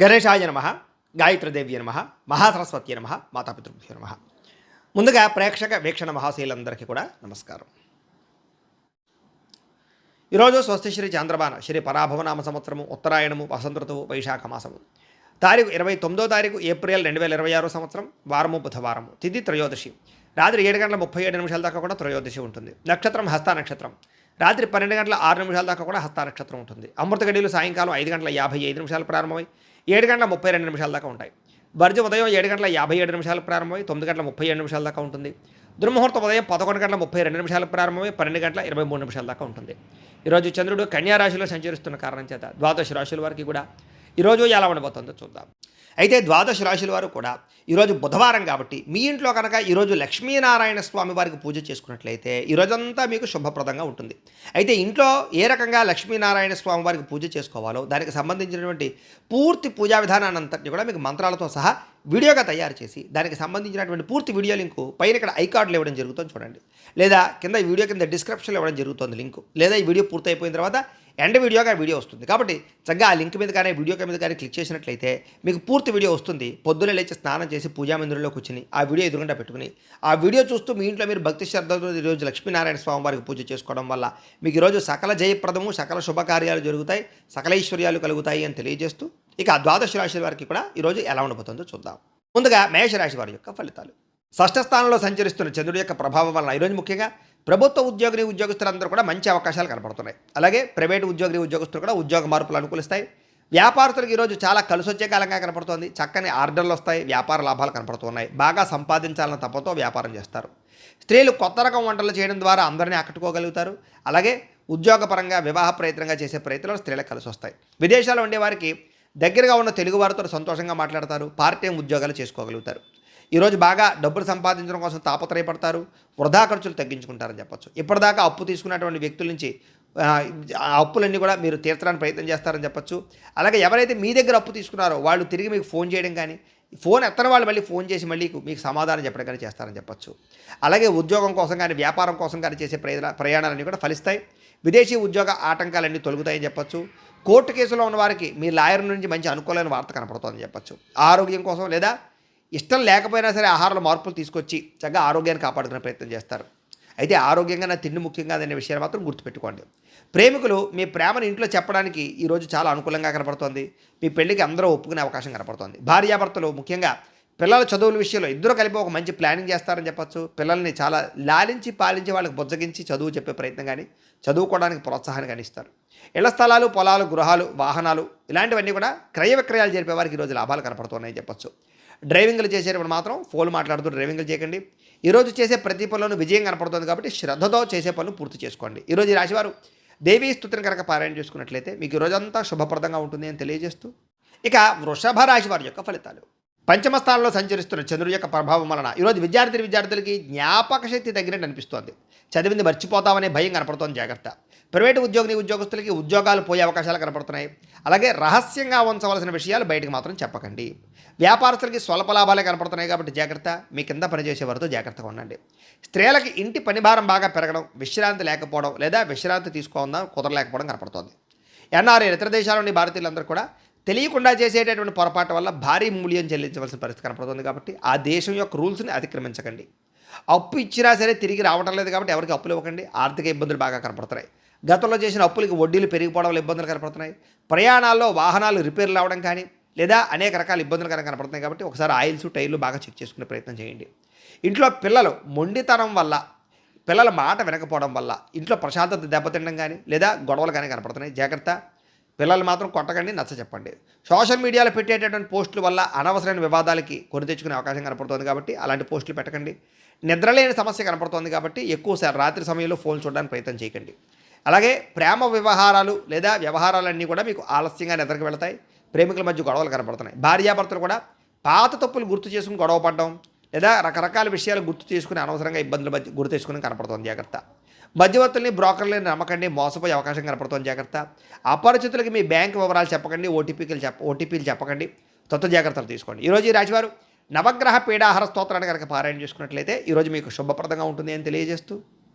గణేశాయ నమ, గాయత్రీదేవ్య నమ, మహాసరస్వతి నమ, మాతాపితృభ్యో నమ. ముందుగా ప్రేక్షక వీక్షణ మహాశీలందరికీ కూడా నమస్కారం. ఈరోజు స్వస్తి శ్రీ చంద్రబాన శ్రీ పరాభవనామ సంవత్సరము ఉత్తరాయణము వసంత ఋతువు వైశాఖ మాసము తారీఖు 29వ తారీఖు ఏప్రిల్ 2026 సంవత్సరం వారము బుధవారము తిథి త్రయోదశి రాత్రి 7:37 దాకా కూడా త్రయోదశి ఉంటుంది. నక్షత్రం హస్త నక్షత్రం రాత్రి 12:06 దాకా కూడా హస్త నక్షత్రం ఉంటుంది. అమృత గడియలు సాయంకాలం 5:55 ప్రారంభమై 7:32 దాకా ఉంటాయి. వర్జం ఉదయం 7:57 ప్రారంభమై 9:37 దాకా ఉంటుంది. దుర్ముహూర్తం ఉదయం 11:32 ప్రారంభమై 12:23 దాకా ఉంటుంది. ఈరోజు చంద్రుడు కన్యా రాశిలో సంచరిస్తున్న కారణం చేత ద్వాదశ రాశుల వారికి కూడా ఈరోజు ఎలా ఉండబోతుందో చూద్దాం. అయితే ద్వాదశ రాశుల వారు కూడా ఈరోజు బుధవారం కాబట్టి మీ ఇంట్లో కనుక ఈరోజు లక్ష్మీనారాయణ స్వామి వారికి పూజ చేసుకున్నట్లయితే ఈరోజంతా మీకు శుభప్రదంగా ఉంటుంది. అయితే ఇంట్లో ఏ రకంగా లక్ష్మీనారాయణ స్వామి వారికి పూజ చేసుకోవాలో దానికి సంబంధించినటువంటి పూర్తి పూజా విధానాన్ని అంతటి కూడా మీకు మంత్రాలతో సహా వీడియోగా తయారు చేసి దానికి సంబంధించినటువంటి పూర్తి వీడియో లింకు పైన ఇక్కడ ఐకార్డులు ఇవ్వడం జరుగుతుంది చూడండి, లేదా కింద ఈ వీడియో కింద డిస్క్రిప్షన్లో ఇవ్వడం జరుగుతుంది లింకు, లేదా ఈ వీడియో పూర్తి అయిపోయిన తర్వాత ఎండ్ వీడియోగా వీడియో వస్తుంది. కాబట్టి చక్కగా ఆ లింక్ మీద కానీ వీడియో మీద కానీ క్లిక్ చేసినట్లయితే మీకు పూర్తి వీడియో వస్తుంది. పొద్దున్నే లేచి స్నానం చేసి పూజా మందిరంలో కూర్చుని ఆ వీడియో ఎదురుగా పెట్టుకుని ఆ వీడియో చూస్తూ మీ ఇంట్లో మీరు భక్తి శ్రద్ధలతో ఈరోజు లక్ష్మీనారాయణ స్వామి వారికి పూజ చేసుకోవడం వల్ల మీకు ఈరోజు సకల జయప్రదము సకల శుభకార్యాలు జరుగుతాయి, సకల ఐశ్వర్యాలు కలుగుతాయి అని తెలియజేస్తూ ఇక ద్వాదశ రాశి వారికి కూడా ఈరోజు ఎలా ఉండబోతుందో చూద్దాం. ముందుగా మేషరాశి వారి యొక్క ఫలితాలు. షష్ఠ స్థానంలో సంచరిస్తున్న చంద్రుడి యొక్క ప్రభావం వల్ల ఈరోజు ముఖ్యంగా ప్రభుత్వ ఉద్యోగులందరూ కూడా మంచి అవకాశాలు కనపడుతున్నాయి. అలాగే ప్రైవేటు ఉద్యోగస్తులు కూడా ఉద్యోగ మార్పులు అనుకూలిస్తాయి. వ్యాపారస్తులకు ఈరోజు చాలా కలిసి వచ్చే కాలంగా కనపడుతోంది. చక్కని ఆర్డర్లు వస్తాయి, వ్యాపార లాభాలు కనపడుతున్నాయి. బాగా సంపాదించాలన్న తపతో వ్యాపారం చేస్తారు. స్త్రీలు కొత్త రకం వంటలు చేయడం ద్వారా అందరినీ ఆకట్టుకోగలుగుతారు. అలాగే ఉద్యోగపరంగా వివాహ ప్రయత్నంగా చేసే ప్రయత్నాలు స్త్రీలకు కలిసి వస్తాయి. విదేశాల్లో ఉండే వారికి దగ్గరగా ఉన్న తెలుగు వారితో సంతోషంగా మాట్లాడతారు. పార్ట్ టైం ఉద్యోగాలు చేసుకోగలుగుతారు. ఈరోజు బాగా డబ్బులు సంపాదించడం కోసం తాపత్రయపడతారు. వృధా ఖర్చులు తగ్గించుకుంటారని చెప్పొచ్చు. ఇప్పటిదాకా అప్పు తీసుకున్నటువంటి వ్యక్తుల నుంచి ఆ అప్పులన్నీ కూడా మీరు తీర్చడానికి ప్రయత్నం చేస్తారని చెప్పొచ్చు. అలాగే ఎవరైతే మీ దగ్గర అప్పు తీసుకున్నారో వాళ్ళు తిరిగి మీకు ఫోన్ చేయడం కానీ, ఫోన్ ఎత్తని వాళ్ళు మళ్ళీ ఫోన్ చేసి మళ్ళీ మీకు సమాధానం చెప్పడం కానీ చేస్తారని చెప్పొచ్చు. అలాగే ఉద్యోగం కోసం కానీ వ్యాపారం కోసం కానీ చేసే ప్రయాణాలన్నీ కూడా ఫలిస్తాయి. విదేశీ ఉద్యోగ ఆటంకాలన్నీ తొలగుతాయని చెప్పొచ్చు. కోర్టు కేసులో ఉన్న వారికి మీ లాయర్ నుంచి మంచి అనుకూలమైన వార్త కనపడుతుందని చెప్పొచ్చు. ఆరోగ్యం కోసం లేదా ఇష్టం లేకపోయినా సరే ఆహారంలో మార్పులు తీసుకొచ్చి చక్కగా ఆరోగ్యాన్ని కాపాడుకునే ప్రయత్నం చేస్తారు. అయితే ఆరోగ్యంగా నా తిండి ముఖ్యంగా అనే విషయాన్ని మాత్రం గుర్తుపెట్టుకోండి. ప్రేమికులు మీ ప్రేమను ఇంట్లో చెప్పడానికి ఈరోజు చాలా అనుకూలంగా కనపడుతోంది. మీ పెళ్లికి అందరూ ఒప్పుకునే అవకాశం కనపడుతోంది. భార్యాభర్తలు ముఖ్యంగా పిల్లల చదువుల విషయంలో ఇద్దరు కలిపి ఒక మంచి ప్లానింగ్ చేస్తారని చెప్పొచ్చు. పిల్లల్ని చాలా లాలించి పాలించి వాళ్ళకి బుజ్జగించి చదువు చెప్పే ప్రయత్నం కానీ చదువుకోవడానికి ప్రోత్సాహాన్ని కానీ ఇస్తారు. ఇళ్ల స్థలాలు, పొలాలు, గృహాలు, వాహనాలు ఇలాంటివన్నీ కూడా క్రయ విక్రయాలు జరిపే వారికి ఈరోజు లాభాలు కనపడుతున్నాయని చెప్పొచ్చు. డ్రైవింగ్లు చేసేటప్పుడు మాత్రం ఫోన్ మాట్లాడుతూ డ్రైవింగ్లు చేయకండి. ఈరోజు చేసే ప్రతి పనులను విజయం కనపడుతుంది కాబట్టి శ్రద్ధతో చేసే పనులు పూర్తి చేసుకోండి. ఈరోజు ఈ రాశివారు దేవీ స్తుతిని కనుక పారాయణ చేసుకున్నట్లయితే మీకు ఈరోజంతా శుభప్రదంగా ఉంటుంది అని తెలియజేస్తూ ఇక వృషభ రాశి వారి యొక్క ఫలితాలు. పంచమ స్థానంలో సంచరిస్తున్న చంద్రుడి యొక్క ప్రభావం వలన ఈరోజు విద్యార్థులకి జ్ఞాపక శక్తి తగ్గినట్టు అనిపిస్తోంది. చదివింది మర్చిపోతామనే భయం కనపడుతోంది, జాగ్రత్త. ప్రైవేటు ఉద్యోగస్తులకి ఉద్యోగాలు పోయే అవకాశాలు కనపడుతున్నాయి. అలాగే రహస్యంగా ఉంచవలసిన విషయాలు బయటకు మాత్రం చెప్పకండి. వ్యాపారస్తులకి స్వల్ప లాభాలే కనపడుతున్నాయి కాబట్టి జాగ్రత్త. మీ కింద పనిచేసే వారితో జాగ్రత్తగా ఉండండి. స్త్రీలకి ఇంటి పనిభారం బాగా పెరగడం, విశ్రాంతి లేకపోవడం లేదా విశ్రాంతి తీసుకోవడం కుదరలేకపోవడం కనపడుతోంది. ఎన్ఆర్ఐ ఇతర దేశాల్లోని భారతీయులందరూ కూడా తెలియకుండా చేసేటటువంటి పొరపాటు వల్ల భారీ మూల్యం చెల్లించవలసిన పరిస్థితి కనపడుతుంది. కాబట్టి ఆ దేశం యొక్క రూల్స్ని అతిక్రమించకండి. అప్పు ఇచ్చినా సరే తిరిగి రావడం లేదు కాబట్టి ఎవరికి అప్పులు ఇవ్వకండి. ఆర్థిక ఇబ్బందులు బాగా కనపడుతున్నాయి. గతంలో చేసిన అప్పులకి వడ్డీలు పెరిగిపోవడం వల్ల ఇబ్బందులు కనపడుతున్నాయి. ప్రయాణాల్లో వాహనాలు రిపేర్లు అవ్వడం కానీ లేదా అనేక రకాల ఇబ్బందులు కనపడుతున్నాయి. కాబట్టి ఒకసారి ఆయిల్స్, టైర్లు బాగా చెక్ చేసుకునే ప్రయత్నం చేయండి. ఇంట్లో పిల్లలు మొండితనం వల్ల, పిల్లల మాట వినకపోవడం వల్ల ఇంట్లో ప్రశాంతత దెబ్బతినడం కానీ లేదా గొడవలు కానీ కనపడుతున్నాయి, జాగ్రత్త. పిల్లలు మాత్రం కొట్టకండి, నచ్చ చెప్పండి. సోషల్ మీడియాలో పెట్టేటటువంటి పోస్టుల వల్ల అనవసరమైన వివాదాలకి కొని తెచ్చుకునే అవకాశం కనపడుతుంది కాబట్టి అలాంటి పోస్టులు పెట్టకండి. నిద్రలేని సమస్య కనపడుతుంది కాబట్టి ఎక్కువసారి రాత్రి సమయంలో ఫోన్ చూడడానికి ప్రయత్నం చేయకండి. అలాగే ప్రేమ వ్యవహారాలు లేదా వ్యవహారాలన్నీ కూడా మీకు ఆలస్యంగా నిద్రకు వెళతాయి. ప్రేమికుల మధ్య గొడవలు కనపడుతున్నాయి. భార్యాభర్తలు కూడా పాత తప్పులు గుర్తు చేసుకుని గొడవ పడడం లేదా రకరకాల విషయాలు గుర్తు చేసుకుని అనవసరంగా ఇబ్బందుల మధ్య గుర్తు తెచ్చుకుని కనపడుతుంది, జాగ్రత్త. మధ్యవర్తుల్ని, బ్రోకర్లని నమ్మకండి, మోసపోయే అవకాశం కనపడుతుంది, జాగ్రత్త. అపరిచితులకి మీ బ్యాంక్ వివరాలు చెప్పకండి, ఓటీపీలు చెప్పకండి, జాగ్రత్తలు తీసుకోండి. ఈరోజు ఈ రాశివారు నవగ్రహ పీడాహార స్తోత్రాన్ని కనుక పారాయణ చేసుకున్నట్లయితే ఈరోజు మీకు శుభప్రదంగా ఉంటుంది అని తెలియజేస్తూ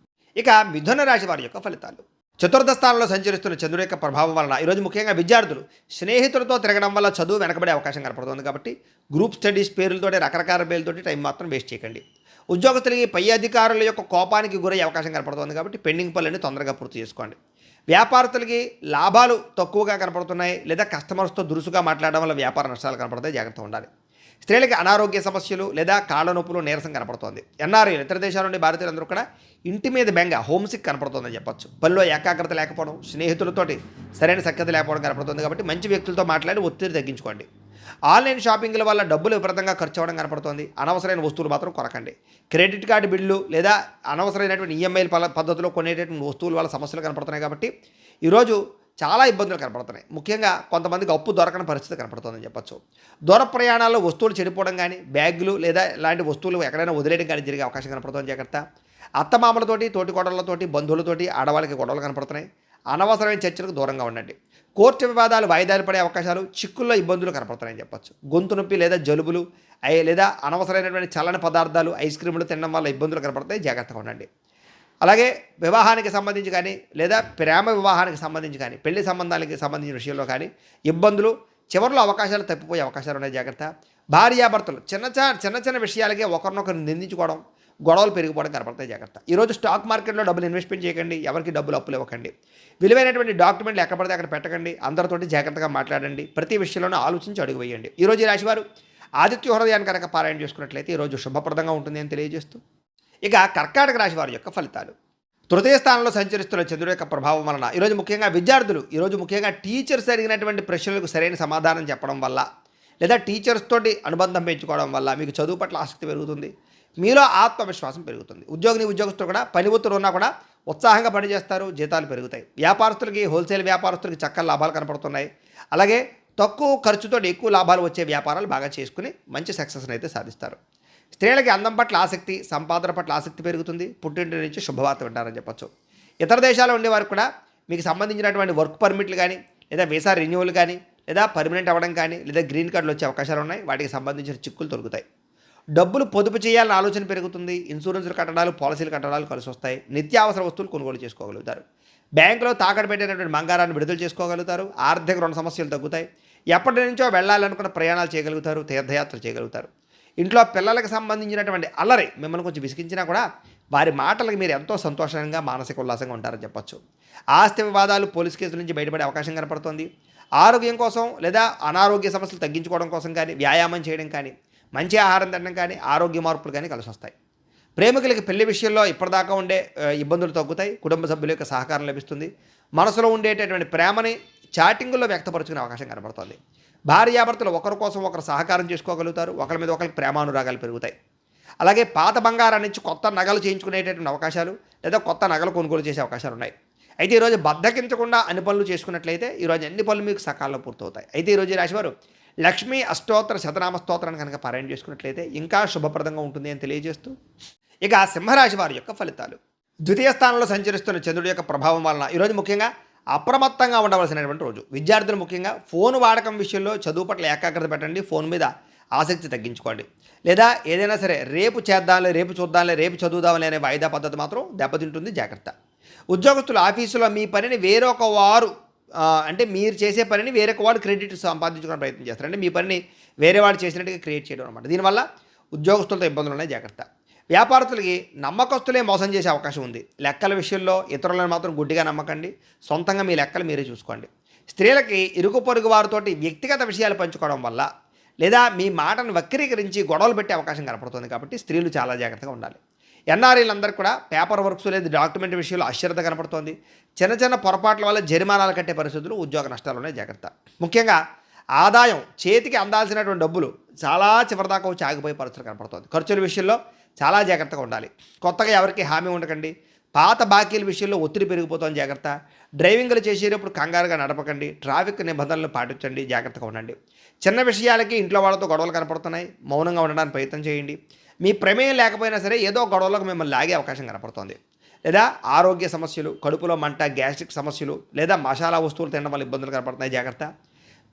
ఇక మిథున రాశి వారి యొక్క ఫలితాలు. చతుర్థ స్థానంలో సంచరిస్తున్న చంద్రుడి యొక్క ప్రభావం వలన ఈరోజు ముఖ్యంగా విద్యార్థులు స్నేహితులతో తిరగడం వల్ల చదువు వెనకబడే అవకాశం కనపడుతుంది కాబట్టి గ్రూప్ స్టడీస్ పేర్లతోటి రకరకాల పేర్లతోటి టైం మాత్రం వేస్ట్ చేయకండి. ఉద్యోగస్తులకి పై అధికారుల యొక్క కోపానికి గురయ్యే అవకాశం కనపడుతుంది కాబట్టి పెండింగ్ పనులన్నీ తొందరగా పూర్తి చేసుకోండి. వ్యాపారస్తులకి లాభాలు తక్కువగా కనపడుతున్నాయి లేదా కస్టమర్స్తో దురుసుగా మాట్లాడడం వల్ల వ్యాపార నష్టాలు కనపడతాయి, జాగ్రత్తగా ఉండాలి. స్త్రీలకి అనారోగ్య సమస్యలు లేదా కాళ్ళ నొప్పులు నీరసం కనపడుతోంది. ఎన్ఆర్ఐలు ఇతర దేశాల నుండి భారతీయులందరూ కూడా ఇంటి మీద బెంగ హోమ్సిక్ కనపడుతుందని చెప్పొచ్చు. పనిలో ఏకాగ్రత లేకపోవడం, స్నేహితులతోటి సరైన సఖ్యత లేకపోవడం కనపడుతుంది కాబట్టి మంచి వ్యక్తులతో మాట్లాడి ఒత్తిడి తగ్గించుకోండి. ఆన్లైన్ షాపింగ్ల వల్ల డబ్బులు విపరీతంగా ఖర్చు అవ్వడం కనపడుతుంది. అనవసరమైన వస్తువులు మాత్రం కొనకండి. క్రెడిట్ కార్డు బిల్లు లేదా అనవసరమైనటువంటి ఈఎంఐల పద్ధతిలో కొనేటటువంటి వస్తువుల వల్ల సమస్యలు కనపడుతున్నాయి కాబట్టి ఈరోజు చాలా ఇబ్బందులు కనపడుతున్నాయి. ముఖ్యంగా కొంతమందికి అప్పు దొరకని పరిస్థితి కనపడుతుందని చెప్పొచ్చు. దూర ప్రయాణాల్లో వస్తువులు చెడిపోవడం కానీ, బ్యాగులు లేదా ఇలాంటి వస్తువులు ఎక్కడైనా వదిలేయడం కానీ జరిగే అవకాశం కనపడుతుంది, జాగ్రత్త. అత్తమామలతోటి, తోటికోడళ్లతోటి, బంధువులతోటి ఆడవాళ్ళకి గొడవలు కనపడుతున్నాయి. అనవసరమైన చర్చలకు దూరంగా ఉండండి. కోర్టు వివాదాలు వాయిదాలు పడే అవకాశాలు, చిక్కుల్లో ఇబ్బందులు కనపడుతున్నాయని చెప్పొచ్చు. గొంతు నొప్పి లేదా జలుబులు లేదా అనవసరమైనటువంటి చల్లని పదార్థాలు, ఐస్ క్రీములు తినడం వల్ల ఇబ్బందులు కనపడతాయి, జాగ్రత్తగా ఉండండి. అలాగే వివాహానికి సంబంధించి కానీ లేదా ప్రేమ వివాహానికి సంబంధించి కానీ, పెళ్లి సంబంధాలకి సంబంధించిన విషయంలో కానీ ఇబ్బందులు, చివరిలో అవకాశాలు తప్పిపోయే అవకాశాలు ఉన్నాయి, జాగ్రత్త. భార్యాభర్తలు చిన్న చిన్న విషయాలకే ఒకరినొకరు నిందించుకోవడం, గొడవలు పెరిగిపోవడం కనపడతాయి, జాగ్రత్త. ఈరోజు స్టాక్ మార్కెట్లో డబ్బులు ఇన్వెస్ట్మెంట్ చేయకండి, ఎవరికి డబ్బులు అప్పులు ఇవ్వకండి. విలువైనటువంటి డాక్యుమెంట్లు ఎక్కడ పడితే అక్కడ పెట్టకండి. అందరితోటి జాగ్రత్తగా మాట్లాడండి. ప్రతి విషయంలోనూ ఆలోచించి అడుగు వేయండి. ఈరోజు ఈ రాశివారు ఆదిత్య హృదయాన్ని కనుక పారాయణ చేసుకున్నట్లయితే ఈరోజు శుభప్రదంగా ఉంటుంది అని తెలియజేస్తూ, ఇక కర్కాటక రాశి వారి యొక్క ఫలితాలు. తృతీయ స్థానంలో సంచరిస్తున్న చంద్రుడి యొక్క ప్రభావం వలన ఈరోజు ముఖ్యంగా విద్యార్థులు, ఈరోజు ముఖ్యంగా టీచర్స్ అడిగినటువంటి ప్రశ్నలకు సరైన సమాధానం చెప్పడం వల్ల లేదా టీచర్స్ తోటి అనుబంధం పెంచుకోవడం వల్ల మీకు చదువు పట్ల ఆసక్తి పెరుగుతుంది, మీలో ఆత్మవిశ్వాసం పెరుగుతుంది. ఉద్యోగస్తులు కూడా పని ఒత్తిడి ఉన్నా కూడా ఉత్సాహంగా పనిచేస్తారు, జీతాలు పెరుగుతాయి. వ్యాపారస్తులకి, హోల్సేల్ వ్యాపారస్తులకి చక్కని లాభాలు కనపడుతున్నాయి. అలాగే తక్కువ ఖర్చుతో ఎక్కువ లాభాలు వచ్చే వ్యాపారాలు బాగా చేసుకుని మంచి సక్సెస్ని అయితే సాధిస్తారు. స్త్రీలకి అందం పట్ల ఆసక్తి, సంపాదన పట్ల ఆసక్తి పెరుగుతుంది. పుట్టింటి నుంచి శుభవార్త వింటారని చెప్పచ్చు. ఇతర దేశాల్లో ఉండేవారు కూడా మీకు సంబంధించినటువంటి వర్క్ పర్మిట్లు కానీ లేదా వీసా రెన్యువల్ కానీ లేదా పర్మనెంట్ అవ్వడం కానీ లేదా గ్రీన్ కార్డులు వచ్చే అవకాశాలు ఉన్నాయి. వాటికి సంబంధించిన చిక్కులు దొరుకుతాయి. డబ్బులు పొదుపు చేయాలన్న ఆలోచన పెరుగుతుంది. ఇన్సూరెన్స్లు కట్టడాలు, పాలసీలు కట్టడాలు కలిసి వస్తాయి. నిత్యావసర వస్తువులు కొనుగోలు చేసుకోగలుగుతారు. బ్యాంకులో తాకట్టు పెట్టినటువంటి బంగారాన్ని విడుదల చేసుకోగలుగుతారు. ఆర్థిక రుణ సమస్యలు తగ్గుతాయి. ఎప్పటి నుంచో వెళ్ళాలనుకున్న ప్రయాణాలు చేయగలుగుతారు, తీర్థయాత్రలు చేయగలుగుతారు. ఇంట్లో పిల్లలకు సంబంధించినటువంటి అల్లరి మిమ్మల్ని కొంచెం విసిగించినా కూడా వారి మాటలకు మీరు ఎంతో సంతోషంగా, మానసిక ఉల్లాసంగా ఉంటారని చెప్పచ్చు. ఆస్తి వివాదాలు, పోలీస్ కేసుల నుంచి బయటపడే అవకాశం కనపడుతుంది. ఆరోగ్యం కోసం లేదా అనారోగ్య సమస్యలు తగ్గించుకోవడం కోసం కానీ, వ్యాయామం చేయడం కానీ, మంచి ఆహారం తినడం కానీ, ఆరోగ్య మార్పులు కానీ కలిసి వస్తాయి. ప్రేమికులకి పెళ్లి విషయంలో ఇప్పటిదాకా ఉండే ఇబ్బందులు తగ్గుతాయి. కుటుంబ సభ్యుల యొక్క సహకారం లభిస్తుంది. మనసులో ఉండేటటువంటి ప్రేమని చాటింగుల్లో వ్యక్తపరుచుకునే అవకాశం కనబడుతుంది. భార్యాభర్తలు ఒకరి కోసం ఒకరు సహకారం చేసుకోగలుగుతారు. ఒకరి మీద ఒకరికి ప్రేమానురాగాలు పెరుగుతాయి. అలాగే పాత బంగారం నుంచి కొత్త నగలు చేయించుకునేటటువంటి అవకాశాలు లేదా కొత్త నగలు కొనుగోలు చేసే అవకాశాలు ఉన్నాయి. అయితే ఈరోజు బద్దకించకుండా అన్ని పనులు చేసుకున్నట్లయితే ఈరోజు అన్ని పనులు మీకు సకాలంలో పూర్తవుతాయి. అయితే ఈరోజు ఈ రాశివారు లక్ష్మీ అష్టోత్తర శతనామ స్తోత్రాన్ని కనుక పారాయణ చేసుకున్నట్లయితే ఇంకా శుభప్రదంగా ఉంటుంది అని తెలియజేస్తూ, ఇక సింహరాశి వారి యొక్క ఫలితాలు. ద్వితీయ స్థానంలో సంచరిస్తున్న చంద్రుడి యొక్క ప్రభావం వలన ఈరోజు ముఖ్యంగా అప్రమత్తంగా ఉండవలసినటువంటి రోజు. విద్యార్థులు ముఖ్యంగా ఫోన్ వాడకం విషయంలో చదువు పట్ల ఏకాగ్రత పెట్టండి. ఫోన్ మీద ఆసక్తి తగ్గించుకోండి. లేదా ఏదైనా సరే రేపు చేద్దాంలే, రేపు చూద్దాంలే, రేపు చదువుదాంలే అనే వాయిదా పద్ధతి మాత్రం దెబ్బతింటుంది, జాగ్రత్త. ఉద్యోగస్తులు ఆఫీసులో మీ పనిని వేరొక వారు అంటే మీరు చేసే పనిని వేరొక వాడు క్రెడిట్ సంపాదించుకునే ప్రయత్నం చేస్తారు. అంటే మీ పనిని వేరే వాడు చేసినట్టుగా క్రియేట్ చేయడం అనమాట. దీనివల్ల ఉద్యోగస్తులతో ఇబ్బందులు ఉన్నాయి, జాగ్రత్త. వ్యాపారస్తులకి నమ్మకస్తులే మోసం చేసే అవకాశం ఉంది. లెక్కల విషయంలో ఇతరులను మాత్రం గుడ్డిగా నమ్మకండి. సొంతంగా మీ లెక్కలు మీరే చూసుకోండి. స్త్రీలకి ఇరుగు పొరుగు వారితోటి వ్యక్తిగత విషయాలు పంచుకోవడం వల్ల లేదా మీ మాటను వక్రీకరించి గొడవలు పెట్టే అవకాశం కనపడుతుంది కాబట్టి స్త్రీలు చాలా జాగ్రత్తగా ఉండాలి. ఎన్ఆర్ఐలందరూ కూడా పేపర్ వర్క్స్ లేదా డాక్యుమెంట్ విషయంలో అశ్రద్ధ కనపడుతోంది. చిన్న చిన్న పొరపాట్ల వల్ల జరిమానాలు కట్టే పరిస్థితులు, ఉద్యోగ నష్టాలునే, జాగ్రత్త. ముఖ్యంగా ఆదాయం చేతికి అందాల్సినటువంటి డబ్బులు చాలా చివరిదాకా వచ్చి ఆగిపోయే పరిస్థితులు కనపడుతుంది. ఖర్చుల విషయంలో చాలా జాగ్రత్తగా ఉండాలి. కొత్తగా ఎవరికి హామీ ఉండకండి. పాత బాకీల విషయంలో ఒత్తిడి పెరిగిపోతుంది, జాగ్రత్త. డ్రైవింగ్లు చేసేటప్పుడు కంగారుగా నడపకండి. ట్రాఫిక్ నిబంధనలు పాటించండి, జాగ్రత్తగా ఉండండి. చిన్న విషయాలకి ఇంట్లో వాళ్ళతో గొడవలు కనపడుతున్నాయి, మౌనంగా ఉండడానికి ప్రయత్నం చేయండి. మీ ప్రమేయం లేకపోయినా సరే ఏదో గొడవలకు మిమ్మల్ని లాగే అవకాశం కనపడుతుంది. లేదా ఆరోగ్య సమస్యలు, కడుపులో మంట, గ్యాస్ట్రిక్ సమస్యలు లేదా మసాలా వస్తువులు తినడం వల్ల ఇబ్బందులు కనపడుతున్నాయి, జాగ్రత్త.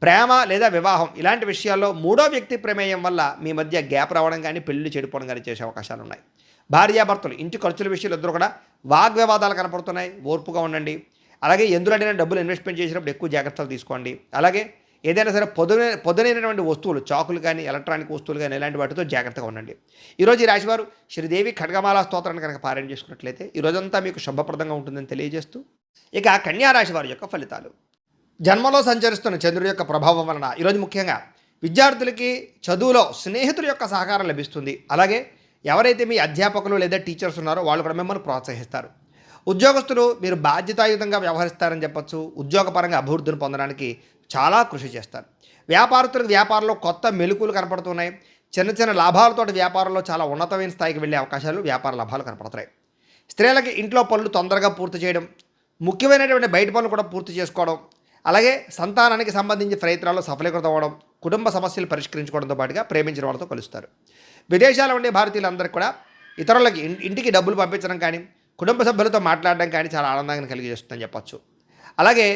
ప్రేమ లేదా వివాహం ఇలాంటి విషయాల్లో మూడో వ్యక్తి ప్రమేయం వల్ల మీ మధ్య గ్యాప్ రావడం కానీ, పెళ్లి చెడిపోవడం కానీ చేసే అవకాశాలు ఉన్నాయి. భార్యాభర్తలు ఇంటి ఖర్చుల విషయాలు ఇద్దరు కూడా వాగ్వివాదాలు కనపడుతున్నాయి, ఓర్పుగా ఉండండి. అలాగే ఎందులోనైనా డబ్బులు ఇన్వెస్ట్మెంట్ చేసినప్పుడు ఎక్కువ జాగ్రత్తలు తీసుకోండి. అలాగే ఏదైనా సరే పొదునైనటువంటి వస్తువులు, చాకులు కానీ, ఎలక్ట్రానిక్ వస్తువులు కానీ ఇలాంటి వాటితో జాగ్రత్తగా ఉండండి. ఈరోజు ఈ రాశివారు శ్రీదేవి ఖడ్గమాల స్తోత్రాన్ని కనుక పారాయణ చేసుకున్నట్లయితే ఈ రోజంతా మీకు శుభప్రదంగా ఉంటుందని తెలియజేస్తూ, ఇక కన్యా రాశి వారి యొక్క ఫలితాలు. జన్మలో సంచరిస్తున్న చంద్రుడి యొక్క ప్రభావం వలన ఈరోజు ముఖ్యంగా విద్యార్థులకి చదువులో స్నేహితుల యొక్క సహకారం లభిస్తుంది. అలాగే ఎవరైతే మీ అధ్యాపకులు లేదా టీచర్స్ ఉన్నారో వాళ్ళు కూడా మిమ్మల్ని ప్రోత్సహిస్తారు. ఉద్యోగస్తులు మీరు బాధ్యతాయుతంగా వ్యవహరిస్తారని చెప్పొచ్చు. ఉద్యోగపరంగా అభివృద్ధిని పొందడానికి చాలా కృషి చేస్తారు. వ్యాపారస్తులకు వ్యాపారంలో కొత్త మెలుకులు కనపడుతున్నాయి. చిన్న చిన్న లాభాలతోటి వ్యాపారంలో చాలా ఉన్నతమైన స్థాయికి వెళ్ళే అవకాశాలు, వ్యాపార లాభాలు కనపడుతున్నాయి. స్త్రీలకి ఇంట్లో పనులు తొందరగా పూర్తి చేయడం, ముఖ్యమైనటువంటి బయట పనులు కూడా పూర్తి చేసుకోవడం, అలాగే సంతానానికి సంబంధించి ప్రయత్నాల్లో సఫలీకృతం అవ్వడం, కుటుంబ సమస్యలు పరిష్కరించుకోవడంతో పాటుగా ప్రేమించిన వాళ్ళతో కలుస్తారు. విదేశాల్లో ఉండే భారతీయులందరికీ కూడా ఇతరులకి ఇంటికి డబ్బులు పంపించడం కానీ, కుటుంబ సభ్యులతో మాట్లాడడం కానీ చాలా ఆనందాన్ని కలిగజేస్తుందని చెప్పొచ్చు. అలాగే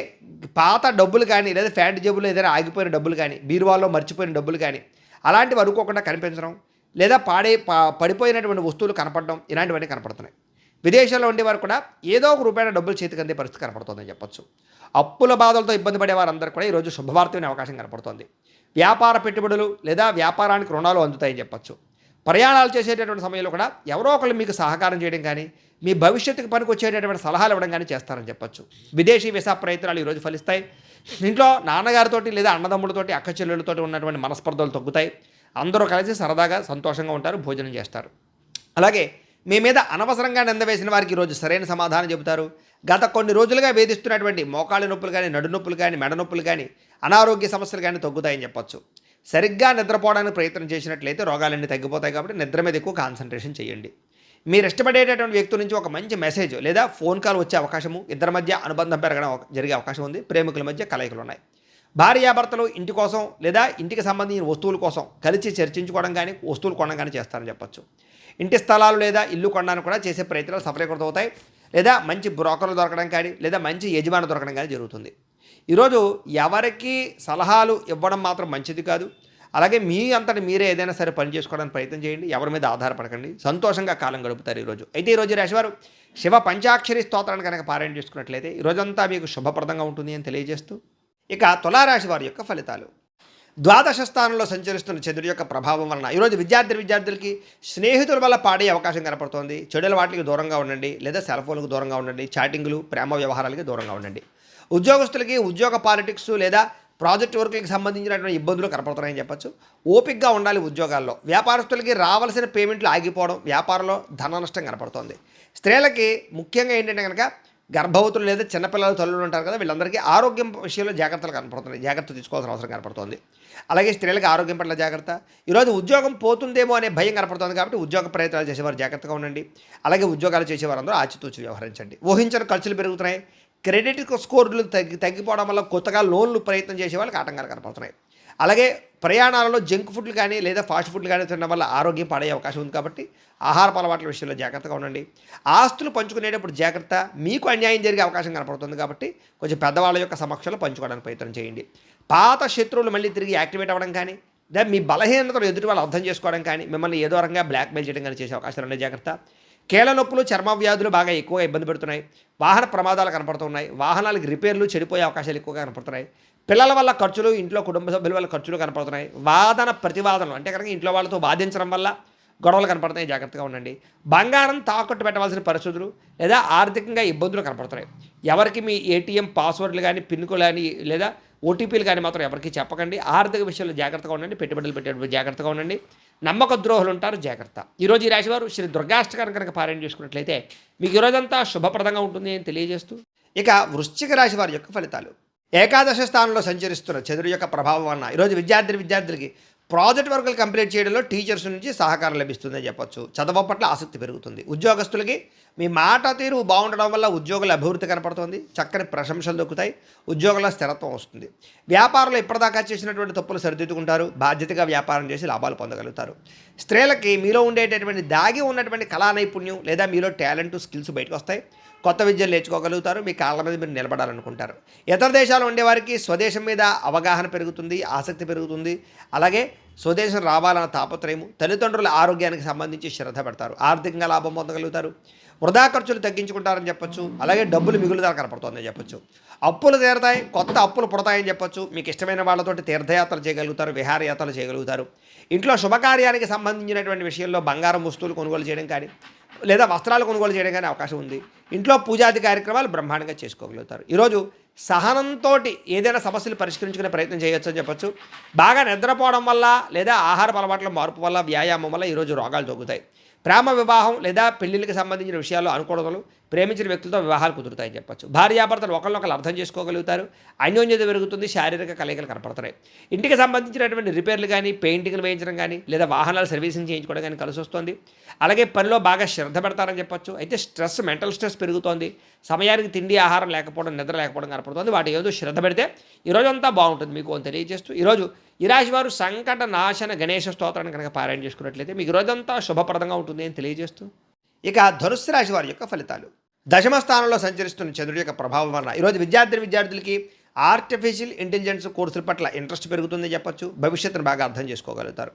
పాత డబ్బులు కానీ, లేదా ఫ్యాంట్ జేబులో ఏదైనా ఆగిపోయిన డబ్బులు కానీ, బీరువాల్లో మర్చిపోయిన డబ్బులు కానీ అలాంటివి అనుకోకుండా కనిపించడం, లేదా పడిపోయినటువంటి వస్తువులు కనపడడం, ఇలాంటివన్నీ కనపడుతున్నాయి. విదేశాల్లో ఉండేవారు కూడా ఏదో ఒక రూపాయల డబ్బులు చేతికి అందే పరిస్థితి కనపడుతుందని చెప్పొచ్చు. అప్పుల బాధలతో ఇబ్బంది పడే వారందరూ కూడా ఈరోజు శుభవార్త వినే అవకాశం కనపడుతుంది. వ్యాపార పెట్టుబడులు లేదా వ్యాపారానికి రుణాలు అందుతాయని చెప్పొచ్చు. ప్రయాణాలు చేసేటటువంటి సమయంలో కూడా ఎవరో ఒకళ్ళు మీకు సహకారం చేయడం కానీ, మీ భవిష్యత్తుకు పనికి వచ్చేటటువంటి సలహాలు ఇవ్వడం కానీ చేస్తారని చెప్పొచ్చు. విదేశీ వీసా ప్రయత్నాలు ఈరోజు ఫలిస్తాయి. ఇంట్లో నాన్నగారితోటి లేదా అన్నదమ్ములతోటి, అక్క చెల్లెళ్ళతోటి ఉన్నటువంటి మనస్పర్ధలు తగ్గుతాయి. అందరూ కలిసి సరదాగా సంతోషంగా ఉంటారు, భోజనం చేస్తారు. అలాగే మీ మీద అనవసరంగా నింద వేసిన వారికి ఈరోజు సరైన సమాధానం చెబుతారు. గత కొన్ని రోజులుగా వేధిస్తున్నటువంటి మోకాళ్ళ నొప్పులు కానీ, నడు నొప్పులు కానీ, మెడ నొప్పులు కానీ, అనారోగ్య సమస్యలు కానీ తగ్గుతాయని చెప్పొచ్చు. సరిగ్గా నిద్రపోవడానికి ప్రయత్నం చేసినట్లయితే రోగాలన్నీ తగ్గిపోతాయి. కాబట్టి నిద్ర మీద ఎక్కువ కాన్సన్ట్రేషన్ చేయండి. మీరు ఇష్టపడేటటువంటి వ్యక్తి నుంచి ఒక మంచి మెసేజ్ లేదా ఫోన్ కాల్ వచ్చే అవకాశము, ఇద్దరి మధ్య అనుబంధం పెరగడం జరిగే అవకాశం ఉంది. ప్రేమికుల మధ్య కలయికలు ఉన్నాయి. భార్యాభర్తలు ఇంటి కోసం లేదా ఇంటికి సంబంధించిన వస్తువుల కోసం కలిసి చర్చించుకోవడం కానీ, వస్తువులు కొనడం కానీ చేస్తారని చెప్పొచ్చు. ఇంటి స్థలాలు లేదా ఇల్లు కొనడానికి కూడా చేసే ప్రయత్నాలు సఫలీకృతం అవుతాయి. లేదా మంచి బ్రోకర్లు దొరకడం కానీ, లేదా మంచి యజమాని దొరకడం కానీ జరుగుతుంది. ఈరోజు ఎవరికి సలహాలు ఇవ్వడం మాత్రం మంచిది కాదు. అలాగే మీ అంతటి మీరే ఏదైనా సరే పని చేసుకోవడానికి ప్రయత్నం చేయండి. ఎవరి మీద ఆధారపడకండి. సంతోషంగా కాలం గడుపుతారు ఈరోజు. అయితే ఈరోజు రాశివారు శివ పంచాక్షరి స్తోత్రాన్ని కనుక పారాయణ చేసుకున్నట్లయితే ఈరోజంతా మీకు శుభప్రదంగా ఉంటుంది అని తెలియజేస్తూ, ఇక తులారాశి వారి యొక్క ఫలితాలు. ద్వాదశ స్థానంలో సంచరిస్తున్న చంద్రుడి యొక్క ప్రభావం వలన ఈరోజు విద్యార్థులకి స్నేహితుల వల్ల పాడే అవకాశం కనపడుతోంది. చెడుల వాటికి దూరంగా ఉండండి, లేదా సెల్ ఫోన్లకు దూరంగా ఉండండి. చాటింగ్లు, ప్రేమ వ్యవహారాలకి దూరంగా ఉండండి. ఉద్యోగస్తులకి ఉద్యోగ పాలిటిక్స్ లేదా ప్రాజెక్ట్ వర్క్కి సంబంధించినటువంటి ఇబ్బందులు కనపడుతున్నాయని చెప్పొచ్చు. ఓపికగా ఉండాలి ఉద్యోగాల్లో. వ్యాపారస్తులకి రావాల్సిన పేమెంట్లు ఆగిపోవడం, వ్యాపారంలో ధన నష్టం కనపడుతోంది. స్త్రీలకి ముఖ్యంగా ఏంటంటే కనుక గర్భవతులు లేదా చిన్నపిల్లలు తల్లులు ఉంటారు కదా, వీళ్ళందరికీ ఆరోగ్యం విషయంలో జాగ్రత్తలు కనపడుతున్నాయి. జాగ్రత్త తీసుకోవాల్సిన అవసరం కనపడుతుంది. అలాగే స్త్రీలకు ఆరోగ్యం పట్ల జాగ్రత్త. ఈరోజు ఉద్యోగం పోతుందేమో అనే భయం కనపడుతుంది. కాబట్టి ఉద్యోగ ప్రయత్నాలు చేసేవారు జాగ్రత్తగా ఉండండి. అలాగే ఉద్యోగాలు చేసేవారందరూ ఆచితూచి వ్యవహరించండి. ఊహించిన ఖర్చులు పెరుగుతున్నాయి. క్రెడిట్ స్కోర్లు తగ్గిపోవడం వల్ల కొత్తగా లోన్లు ప్రయత్నం చేసే వాళ్ళకి ఆటంకాలు కనపడుతున్నాయి. అలాగే ప్రయాణాలలో జంక్ ఫుడ్లు కానీ లేదా ఫాస్ట్ ఫుడ్లు కానీ తినడం వల్ల ఆరోగ్యం పాడే అవకాశం ఉంది. కాబట్టి ఆహారపు అలవాట్ల విషయంలో జాగ్రత్తగా ఉండండి. ఆస్తులు పంచుకునేటప్పుడు జాగ్రత్త. మీకు అన్యాయం జరిగే అవకాశం కనపడుతుంది. కాబట్టి కొంచెం పెద్దవాళ్ళ యొక్క సమక్షంలో పంచుకోవడానికి ప్రయత్నం చేయండి. పాత శత్రువులు మళ్ళీ తిరిగి యాక్టివేట్ అవ్వడం కానీ, లేదా మీ బలహీనతలు ఎదుటి వాళ్ళు అర్థం చేసుకోవడం కానీ, మిమ్మల్ని ఏదో రకంగా బ్లాక్మెయిల్ చేయడం కానీ చేసే అవకాశాలు ఉన్నాయి. జాగ్రత్త. కీళ్ళ నొప్పులు, చర్మ వ్యాధులు బాగా ఎక్కువగా ఇబ్బంది పెడుతున్నాయి. వాహన ప్రమాదాలు కనపడుతున్నాయి. వాహనాలకు రిపేర్లు, చెడిపోయే అవకాశాలు ఎక్కువగా కనపడుతున్నాయి. పిల్లల వల్ల ఖర్చులు, ఇంట్లో కుటుంబ సభ్యుల వల్ల ఖర్చులు కనపడుతున్నాయి. వాదన ప్రతివాదనలు అంటే కనుక ఇంట్లో వాళ్ళతో వాదించడం వల్ల గొడవలు కనపడుతున్నాయి. జాగ్రత్తగా ఉండండి. బంగారం తాకట్టు పెట్టవలసిన పరిస్థితులు లేదా ఆర్థికంగా ఇబ్బందులు కనపడుతున్నాయి. ఎవరికి మీ ఏటీఎం పాస్వర్డ్లు కానీ, పిన్నులు కానీ, లేదా ఓటీపీలు కానీ మాత్రం ఎవరికి చెప్పకండి. ఆర్థిక విషయంలో జాగ్రత్తగా ఉండండి. పెట్టుబడులు పెట్టేటప్పుడు జాగ్రత్తగా ఉండండి. నమ్మక ద్రోహులు ఉంటారు. జాగ్రత్త. ఈరోజు ఈ రాశివారు శ్రీ దుర్గాష్టకాన్ని కనుక పారాయణ చేసుకున్నట్లయితే మీకు ఈరోజంతా శుభప్రదంగా ఉంటుంది అని తెలియజేస్తూ, ఇక వృశ్చిక రాశి వారి యొక్క ఫలితాలు. ఏకాదశ స్థానంలో సంచరిస్తున్న చంద్రుడి యొక్క ప్రభావం వలన ఈరోజు విద్యార్థులకి ప్రాజెక్ట్ వర్కులు కంప్లీట్ చేయడంలో టీచర్స్ నుంచి సహకారం లభిస్తుందని చెప్పొచ్చు. చదువు పట్ల ఆసక్తి పెరుగుతుంది. ఉద్యోగస్తులకి మీ మాట తీరు బాగుండడం వల్ల ఉద్యోగుల అభివృద్ధి కనపడుతుంది. చక్కని ప్రశంసలు దొక్కుతాయి. ఉద్యోగుల స్థిరత్వం వస్తుంది. వ్యాపారంలో ఇప్పటిదాకా చేసినటువంటి తప్పులు సరిదిద్దుకుంటారు. బాధ్యతగా వ్యాపారం చేసి లాభాలు పొందగలుగుతారు. స్త్రీలకి మీలో ఉండేటటువంటి దాగి ఉన్నటువంటి కళా నైపుణ్యం లేదా మీలో టాలెంట్, స్కిల్స్ బయటకు వస్తాయి. కొత్త విద్యలు నేర్చుకోగలుగుతారు. మీ కాళ్ళ మీద మీరు నిలబడాలనుకుంటారు. ఇతర దేశాలు ఉండేవారికి స్వదేశం మీద అవగాహన పెరుగుతుంది, ఆసక్తి పెరుగుతుంది. అలాగే స్వదేశం రావాలన్న తాపత్రయము, తల్లిదండ్రుల ఆరోగ్యానికి సంబంధించి శ్రద్ధ పెడతారు, ఆర్థికంగా లాభం పొందగలుగుతారు, వృధా ఖర్చులు తగ్గించుకుంటారని చెప్పొచ్చు. అలాగే డబ్బులు మిగులుదల కనపడుతుందని చెప్పొచ్చు. అప్పులు తీరతాయి, కొత్త అప్పులు పుడతాయని చెప్పొచ్చు. మీకు ఇష్టమైన వాళ్ళతోటి తీర్థయాత్రలు చేయగలుగుతారు, విహారయాత్రలు చేయగలుగుతారు. ఇంట్లో శుభకార్యానికి సంబంధించినటువంటి విషయంలో బంగారం వస్తువులు కొనుగోలు చేయడం కానీ లేదా వస్త్రాలు కొనుగోలు చేయడం కానీ అవకాశం ఉంది. ఇంట్లో పూజాది కార్యక్రమాలు బ్రహ్మాండంగా చేసుకోగలుగుతారు. ఈరోజు సహనంతో ఏదైనా సమస్యలు పరిష్కరించుకునే ప్రయత్నం చేయొచ్చు అని చెప్పొచ్చు. బాగా నిద్రపోవడం వల్ల లేదా ఆహారపు అలవాట్ల మార్పు వల్ల, వ్యాయామం వల్ల ఈరోజు రోగాలు తగ్గుతాయి. ప్రేమ వివాహం లేదా పెళ్లిళ్ళకి సంబంధించిన విషయాల్లో అనుకూలతలు, ప్రేమించిన వ్యక్తులతో వివాహాలు కుదురుతాయని చెప్పొచ్చు. భార్యాభర్తలు ఒకరినొకరు అర్థం చేసుకోగలుగుతారు, అన్యోన్యత పెరుగుతుంది, శారీరక కలయికలు కనపడుతున్నాయి. ఇంటికి సంబంధించినటువంటి రిపేర్లు కానీ, పెయింటింగ్లు వేయించడం కానీ లేదా వాహనాలు సర్వీసింగ్ చేయించుకోవడం కానీ కలిసి వస్తుంది. అలాగే పనిలో బాగా శ్రద్ధ పెడతారని చెప్పొచ్చు. అయితే స్ట్రెస్, మెంటల్ స్ట్రెస్ పెరుగుతోంది. సమయానికి తిండి, ఆహారం లేకపోవడం, నిద్ర లేకపోవడం కనపడుతుంది. వాటి ఏదో శ్రద్ధ పెడితే ఈరోజంతా బాగుంటుంది మీకు అని తెలియజేస్తూ, ఈరోజు ఈ రాశి వారు సంకట నాశన గణేష స్తోత్రాన్ని కనుక పారాయణ చేసుకున్నట్లయితే మీకు రోజంతా శుభప్రదంగా ఉంటుంది అని తెలియజేస్తూ, ఇక ధనుస్సు రాశి వారి యొక్క ఫలితాలు. దశమ స్థానంలో సంచరిస్తున్న చంద్రుడి యొక్క ప్రభావం వలన ఈరోజు విద్యార్థులకి ఆర్టిఫిషియల్ ఇంటెలిజెన్స్ కోర్సుల పట్ల ఇంట్రెస్ట్ పెరుగుతుందని చెప్పొచ్చు. భవిష్యత్తును బాగా అర్థం చేసుకోగలుగుతారు.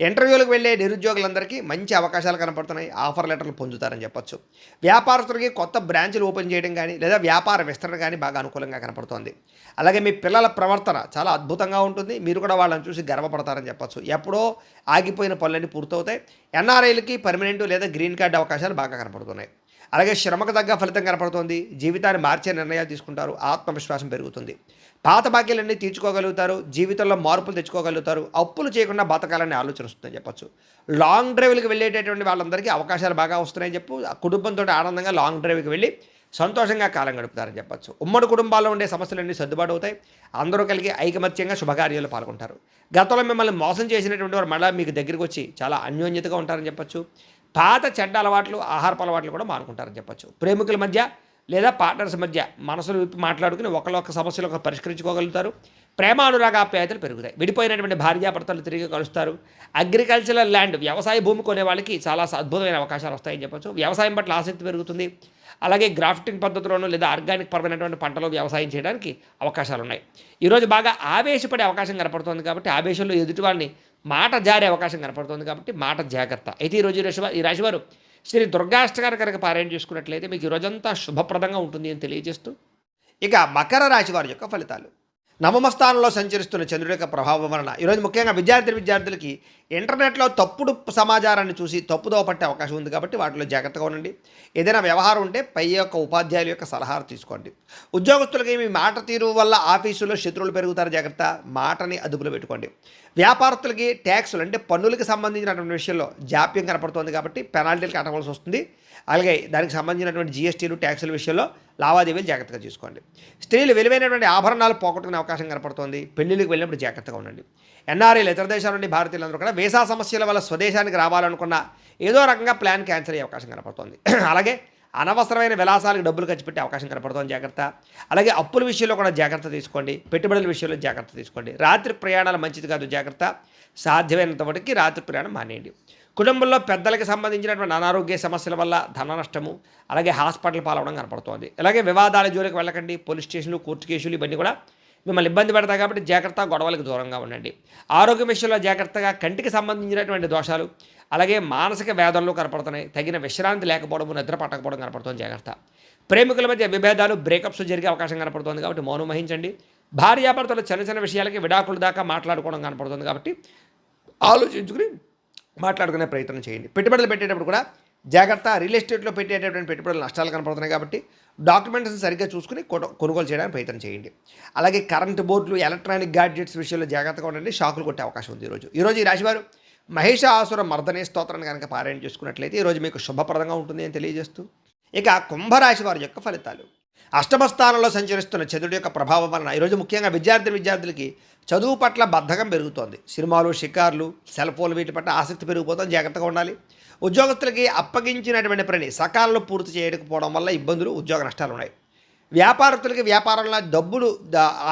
ఇంటర్వ్యూలకు వెళ్ళే నిరుద్యోగులందరికీ మంచి అవకాశాలు కనపడుతున్నాయి, ఆఫర్ లెటర్లు పొందుతారని చెప్పొచ్చు. వ్యాపారస్తులకి కొత్త బ్రాంచ్లు ఓపెన్ చేయడం కానీ లేదా వ్యాపార విస్తరణ కానీ బాగా అనుకూలంగా కనపడుతోంది. అలాగే మీ పిల్లల ప్రవర్తన చాలా అద్భుతంగా ఉంటుంది. మీరు కూడా వాళ్ళని చూసి గర్వపడతారని చెప్పొచ్చు. ఎప్పుడో ఆగిపోయిన పనులన్నీ పూర్తవుతాయి. ఎన్ఆర్ఐలకి పర్మనెంట్ లేదా గ్రీన్ కార్డు అవకాశాలు బాగా కనపడుతున్నాయి. అలాగే శ్రమకు తగ్గ ఫలితం కనపడుతోంది. జీవితాన్ని మార్చే నిర్ణయాలు తీసుకుంటారు, ఆత్మవిశ్వాసం పెరుగుతుంది. పాత బాకీలన్నీ తీర్చుకోగలుగుతారు, జీవితంలో మార్పులు తెచ్చుకోగలుగుతారు, అప్పులు చేయకుండా బతకాలని ఆలోచన వస్తుందని చెప్పొచ్చు. లాంగ్ డ్రైవ్లకు వెళ్ళేటటువంటి వాళ్ళందరికీ అవకాశాలు బాగా వస్తున్నాయని చెప్పు. కుటుంబంతో ఆనందంగా లాంగ్ డ్రైవ్కి వెళ్ళి సంతోషంగా కాలం గడుపుతారని చెప్పొచ్చు. ఉమ్మడి కుటుంబాల్లో ఉండే సమస్యలన్నీ సర్దుబాటు అవుతాయి. అందరూ కలిగి ఐకమత్యంగా శుభకార్యాలు పాల్గొంటారు. గతంలో మిమ్మల్ని మోసం చేసినటువంటి వారు మళ్ళీ మీకు దగ్గరికి వచ్చి చాలా అన్యోన్యతగా ఉంటారని చెప్పొచ్చు. పాత చెడ్డ అలవాట్లు, ఆహారపు అలవాట్లు కూడా మానుకుంటారని చెప్పొచ్చు. ప్రేమికుల మధ్య లేదా పార్ట్నర్స్ మధ్య మనసులు విప్పి మాట్లాడుకుని ఒకళ్ళొక సమస్యలు ఒక పరిష్కరించుకోగలుగుతారు. ప్రేమ అనురాగాప్యాయతలు పెరుగుతాయి. విడిపోయినటువంటి భార్యాభర్తలు తిరిగి కలుస్తారు. అగ్రికల్చరల్ ల్యాండ్, వ్యవసాయ భూమి కొనే వాళ్ళకి చాలా అద్భుతమైన అవకాశాలు వస్తాయని చెప్పొచ్చు. వ్యవసాయం పట్ల ఆసక్తి పెరుగుతుంది. అలాగే గ్రాఫ్టింగ్ పద్ధతిలోనూ లేదా ఆర్గానిక్ పరమైనటువంటి పంటలు వ్యవసాయం చేయడానికి అవకాశాలు ఉన్నాయి. ఈరోజు బాగా ఆవేశపడే అవకాశం కనపడుతుంది కాబట్టి ఆవేశంలో ఎదుటి వాళ్ళని మాట జారే అవకాశం కనపడుతుంది కాబట్టి మాట జాగ్రత్త. అయితే ఈరోజు ఈ రాశివారు శ్రీ దుర్గాష్టకాన్ని కనుక పారాయణ చేసుకున్నట్లయితే మీకు ఈ రోజంతా శుభప్రదంగా ఉంటుంది అని తెలియజేస్తూ, ఇక మకర రాశి వారి యొక్క ఫలితాలు. నవమ స్థానంలో సంచరిస్తున్న చంద్రుడి యొక్క ప్రభావం వలన ఈరోజు ముఖ్యంగా విద్యార్థులకి ఇంటర్నెట్లో తప్పుడు సమాచారాన్ని చూసి తప్పుదోవ పట్టే అవకాశం ఉంది కాబట్టి వాటిలో జాగ్రత్తగా ఉండండి. ఏదైనా వ్యవహారం ఉంటే పై యొక్క ఉపాధ్యాయుల యొక్క సలహాలు తీసుకోండి. ఉద్యోగస్తులకి మీ మాట తీరు వల్ల ఆఫీసులో శత్రువులు పెరుగుతారు, జాగ్రత్త. మాటని అదుపులో పెట్టుకోండి. వ్యాపారస్తులకి ట్యాక్సులు అంటే పన్నులకి సంబంధించినటువంటి విషయంలో జాప్యం కనపడుతుంది కాబట్టి పెనాల్టీలు కట్టవలసి వస్తుంది. అలాగే దానికి సంబంధించినటువంటి జీఎస్టీలు, ట్యాక్సుల విషయంలో లావాదేవీలు జాగ్రత్తగా చూసుకోండి. స్త్రీలు విలువైనటువంటి ఆభరణాలు పోగొట్టుకునే అవకాశం కనపడుతోంది. పెళ్లిళ్ళకి వెళ్ళినప్పుడు జాగ్రత్తగా ఉండండి. ఎన్ఆర్ఐలు, ఇతర దేశాల నుండి భారతీయులందరూ కూడా వీసా సమస్యల వల్ల స్వదేశానికి రావాలనుకున్న ఏదో రకంగా ప్లాన్ క్యాన్సిల్ అయ్యే అవకాశం కనపడుతోంది. అలాగే అనవసరమైన విలాసాలకు డబ్బులు ఖర్చు పెట్టే అవకాశం కనపడుతోంది, జాగ్రత్త. అలాగే అప్పుల విషయంలో కూడా జాగ్రత్త తీసుకోండి. పెట్టుబడుల విషయంలో జాగ్రత్త తీసుకోండి. రాత్రి ప్రయాణాలు మంచిది కాదు, జాగ్రత్త. సాధ్యమైనంత వరకు రాత్రి ప్రయాణం మానేయండి. కుటుంబంలో పెద్దలకు సంబంధించినటువంటి అనారోగ్య సమస్యల వల్ల ధన నష్టము, అలాగే హాస్పిటల్ పాలవడం కనపడుతోంది. అలాగే వివాదాల జోలికి వెళ్ళకండి. పోలీస్ స్టేషన్లు, కోర్టు కేసులు ఇవన్నీ కూడా మిమ్మల్ని ఇబ్బంది పెడతాయి కాబట్టి జాగ్రత్త, గొడవలకు దూరంగా ఉండండి. ఆరోగ్య విషయంలో జాగ్రత్తగా. కంటికి సంబంధించినటువంటి దోషాలు, అలాగే మానసిక వేదనలు కనపడుతున్నాయి. తగిన విశ్రాంతి లేకపోవడం, నిద్ర పట్టకపోవడం కనపడుతుంది, జాగ్రత్త. ప్రేమికుల మధ్య విభేదాలు, బ్రేకప్స్ జరిగే అవకాశం కనపడుతుంది కాబట్టి మౌనం వహించండి. భార్యాభర్తలు చిన్న చిన్న విషయాలకి విడాకుల దాకా మాట్లాడుకోవడం కనపడుతుంది కాబట్టి ఆలోచించుకుని మాట్లాడుకునే ప్రయత్నం చేయండి. పెట్టుబడులు పెట్టేటప్పుడు కూడా జాగ్రత్త. రియల్ ఎస్టేట్లో పెట్టేటటువంటి పెట్టుబడులు నష్టాలు కనపడుతున్నాయి కాబట్టి డాక్యుమెంట్స్ని సరిగ్గా చూసుకుని కొనుగోలు చేయడానికి ప్రయత్నం చేయండి. అలాగే కరెంటు బోర్డులు, ఎలక్ట్రానిక్ గ్యాడ్జెట్స్ విషయంలో జాగ్రత్తగా ఉండండి. షాకులు కొట్టే అవకాశం ఉంది ఈరోజు ఈ రాశివారు మహిషాసుర మర్దనే స్తోత్రాన్ని కనుక పారాయణ చేసుకున్నట్లయితే ఈరోజు మీకు శుభప్రదంగా ఉంటుంది అని తెలియజేస్తూ, ఇక కుంభరాశి వారి యొక్క ఫలితాలు. అష్టమ స్థానంలో సంచరిస్తున్న చంద్రుడి యొక్క ప్రభావం వలన ఈరోజు ముఖ్యంగా విద్యార్థులకి చదువు పట్ల బద్ధకం పెరుగుతోంది. సినిమాలు, షికార్లు, సెల్ ఫోన్లు వీటి పట్ల ఆసక్తి పెరిగిపోతుంది, జాగ్రత్తగా ఉండాలి. ఉద్యోగస్తులకి అప్పగించినటువంటి పనిని సకాలంలో పూర్తి చేయకపోవడం వల్ల ఇబ్బందులు, ఉద్యోగ నష్టాలు ఉన్నాయి. వ్యాపారస్తులకి వ్యాపారంలో డబ్బులు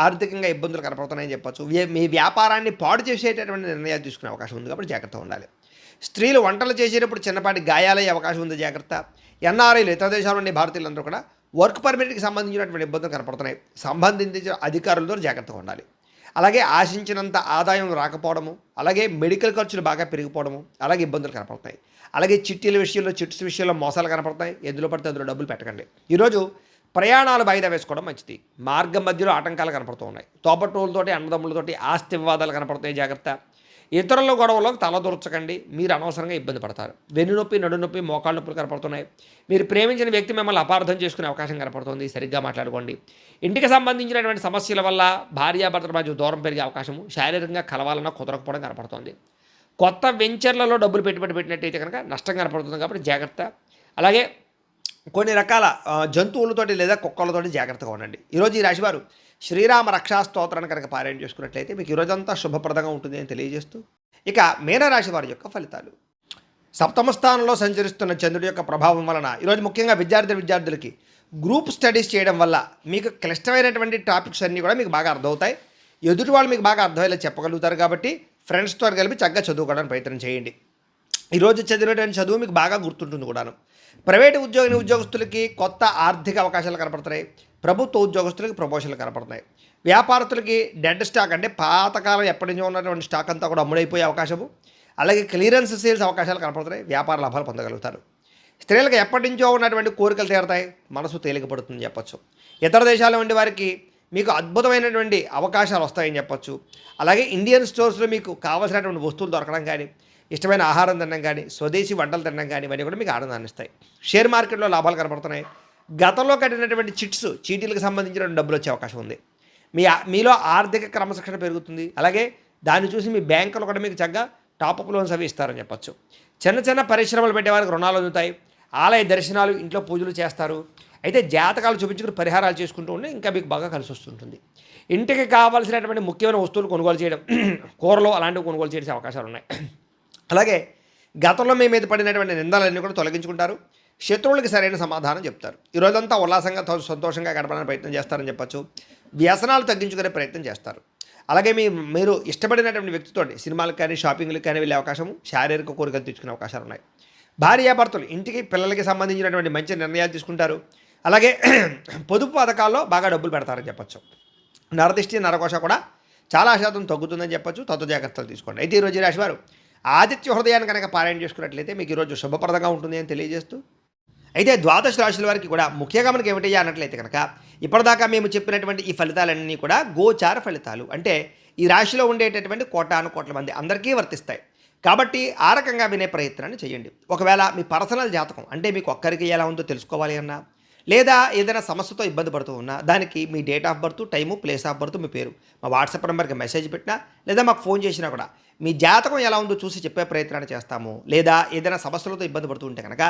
ఆర్థికంగా ఇబ్బందులు కనపడుతున్నాయని చెప్పొచ్చు. మీ వ్యాపారాన్ని పాడు చేసేటటువంటి నిర్ణయాలు తీసుకునే అవకాశం ఉంది కాబట్టి జాగ్రత్తగా ఉండాలి. స్త్రీలు వంటలు చేసేటప్పుడు చిన్నపాటి గాయాలయ్యే అవకాశం ఉంది, జాగ్రత్త. ఎన్ఆర్ఐలు, ఇతర దేశాల నుండి భారతీయులందరూ కూడా వర్క్ పర్మిట్కి సంబంధించినటువంటి ఇబ్బందులు కనపడుతున్నాయి. సంబంధించిన అధికారులతో జాగ్రత్తగా ఉండాలి. అలాగే ఆశించినంత ఆదాయం రాకపోవడము, అలాగే మెడికల్ ఖర్చులు బాగా పెరిగిపోవడము, అలాగే ఇబ్బందులు కనపడతాయి. అలాగే చిట్టీల విషయంలో, చిట్స్ విషయంలో మోసాలు కనపడతాయి. ఎందులో పడితే అందులో డబ్బులు పెట్టకండి. ఈరోజు ప్రయాణాలు వాయిదా వేసుకోవడం మంచిది. మార్గం మధ్యలో ఆటంకాలు కనపడుతూ ఉన్నాయి. తోబట్టువులతోటి, అన్నదమ్ములతోటి ఆస్తి వివాదాలు కనపడతాయి. జాగ్రత్త. ఇతరుల గొడవలోకి తలదూర్చకండి. మీరు అనవసరంగా ఇబ్బంది పడతారు. వెన్నునొప్పి, నడునొప్పి, మోకాళ్ళ నొప్పులు కనపడుతున్నాయి. మీరు ప్రేమించిన వ్యక్తి మిమ్మల్ని అపార్థం చేసుకునే అవకాశం కనపడుతుంది. సరిగ్గా మాట్లాడుకోండి. ఇంటికి సంబంధించినటువంటి సమస్యల వల్ల భార్యాభర్తల మధ్య దూరం పెరిగే అవకాశము, శారీరకంగా కలవాలన్నా కుదరకపోవడం కనపడుతుంది. కొత్త వెంచర్లలో డబ్బులు పెట్టుబడి పెట్టినట్టయితే కనుక నష్టం కనపడుతుంది. కాబట్టి జాగ్రత్త. అలాగే కొన్ని రకాల జంతువులతోటి లేదా కుక్కలతోటి జాగ్రత్తగా ఉండండి. ఈరోజు ఈ రాశివారు శ్రీరామ రక్షా స్తోత్రాన్ని కనుక పారాయణ చేసుకున్నట్లయితే మీకు ఈరోజంతా శుభప్రదంగా ఉంటుంది అని తెలియజేస్తూ, ఇక మీనరాశి వారి యొక్క ఫలితాలు. సప్తమ స్థానంలో సంచరిస్తున్న చంద్రుడి యొక్క ప్రభావం వలన ఈరోజు ముఖ్యంగా విద్యార్థులకి గ్రూప్ స్టడీస్ చేయడం వల్ల మీకు క్లిష్టమైనటువంటి టాపిక్స్ అన్నీ కూడా మీకు బాగా అర్థమవుతాయి. ఎదుటి వాళ్ళు మీకు బాగా అర్థమయ్యేలా చెప్పగలుగుతారు. కాబట్టి ఫ్రెండ్స్తో కలిపి చక్కగా చదువుకోవడానికి ప్రయత్నం చేయండి. ఈరోజు చదివినటువంటి చదువు మీకు బాగా గుర్తుంటుంది కూడాను. ప్రైవేటు ఉద్యోగస్తులకి కొత్త ఆర్థిక అవకాశాలు కనపడుతున్నాయి. ప్రభుత్వ ఉద్యోగస్తులకి ప్రమోషన్లు కనపడుతున్నాయి. వ్యాపారస్తులకి డెడ్ స్టాక్ అంటే పాతకాలం ఎప్పటి నుంచో ఉన్నటువంటి స్టాక్ అంతా కూడా అమ్ముడైపోయే అవకాశము, అలాగే క్లియరెన్స్ సేల్స్ అవకాశాలు కనపడుతున్నాయి. వ్యాపార లాభాలు పొందగలుగుతారు. స్త్రీలకు ఎప్పటి నుంచో ఉన్నటువంటి కోరికలు తీరుతాయి. మనసు తేలికపడుతుందని చెప్పొచ్చు. ఇతర దేశాల ఉండే వారికి మీకు అద్భుతమైనటువంటి అవకాశాలు వస్తాయని చెప్పొచ్చు. అలాగే ఇండియన్ స్టోర్స్లో మీకు కావాల్సినటువంటి వస్తువులు దొరకడం కానీ, ఇష్టమైన ఆహారం తినడం కానీ, స్వదేశీ వంటలు తినడం కానీ ఇవన్నీ కూడా మీకు ఆనందాన్ని ఇస్తాయి. షేర్ మార్కెట్లో లాభాలు కనపడుతున్నాయి. గతంలో కట్టినటువంటి చీటీలకు సంబంధించిన డబ్బులు వచ్చే అవకాశం ఉంది. మీలో ఆర్థిక క్రమశిక్షణ పెరుగుతుంది. అలాగే దాన్ని చూసి మీ బ్యాంకులు కూడా మీకు చక్కగా టాపప్ లోన్స్ అవి ఇస్తారని చెప్పచ్చు. చిన్న చిన్న పరిశ్రమలు పెట్టేవారికి రుణాలు అందుతాయి. ఆలయ దర్శనాలు, ఇంట్లో పూజలు చేస్తారు. అయితే జాతకాలు చూపించుకుని పరిహారాలు చేసుకుంటూ ఉంటే ఇంకా మీకు బాగా కలిసి వస్తుంటుంది. ఇంటికి కావాల్సినటువంటి ముఖ్యమైన వస్తువులు కొనుగోలు చేయడం, కూరలు అలాంటివి కొనుగోలు చేసే అవకాశాలు ఉన్నాయి. అలాగే గతంలో మీ మీద పడినటువంటి నిందలన్నీ కూడా తొలగించుకుంటారు. శత్రువులకి సరైన సమాధానం చెప్తారు. ఈరోజంతా ఉల్లాసంగా సంతోషంగా గడపడానికి ప్రయత్నం చేస్తారని చెప్పచ్చు. వ్యసనాలు తగ్గించుకునే ప్రయత్నం చేస్తారు. అలాగే మీరు ఇష్టపడినటువంటి వ్యక్తితో సినిమాలకు కానీ, షాపింగ్లకు కానీ వెళ్ళే అవకాశము, శారీరక కోరికలు తెచ్చుకునే అవకాశాలు ఉన్నాయి. భార్యాభర్తలు ఇంటికి, పిల్లలకి సంబంధించినటువంటి మంచి నిర్ణయాలు తీసుకుంటారు. అలాగే పొదుపు పథకాల్లో బాగా డబ్బులు పెడతారని చెప్పచ్చు. నరదిష్టి, నరకోశ కూడా చాలా శాతం తగ్గుతుందని చెప్పచ్చు. తత్వ జాగ్రత్తలు తీసుకోండి. అయితే ఈరోజు రాశివారు ఆదిత్య హృదయాన్ని కనుక పారాయణ చేసుకున్నట్లయితే మీకు ఈరోజు శుభప్రదంగా ఉంటుంది అని తెలియజేస్తూ, అయితే ద్వాదశ రాశుల వారికి కూడా ముఖ్యంగా మనకి ఏమిటయ్యా అన్నట్లయితే కనుక ఇప్పటిదాకా మేము చెప్పినటువంటి ఈ ఫలితాలన్నీ కూడా గోచార ఫలితాలు. అంటే ఈ రాశిలో ఉండేటటువంటి కోటాను కోట్ల మంది అందరికీ వర్తిస్తాయి. కాబట్టి ఆ రకంగా వినే ప్రయత్నాన్ని చేయండి. ఒకవేళ మీ పర్సనల్ జాతకం అంటే మీకు ఒక్కరికి ఎలా ఉందో తెలుసుకోవాలి అన్నా, లేదా ఏదైనా సమస్యతో ఇబ్బంది పడుతూ ఉన్నా, దానికి మీ date of birth, time, place of birth, మీ పేరు మా వాట్సాప్ నెంబర్కి మెసేజ్ పెట్టినా, లేదా మాకు ఫోన్ చేసినా కూడా మీ జాతకం ఎలా ఉందో చూసి చెప్పే ప్రయత్నాన్ని చేస్తాము. లేదా ఏదైనా సమస్యలతో ఇబ్బంది పడుతూ ఉంటే కనుక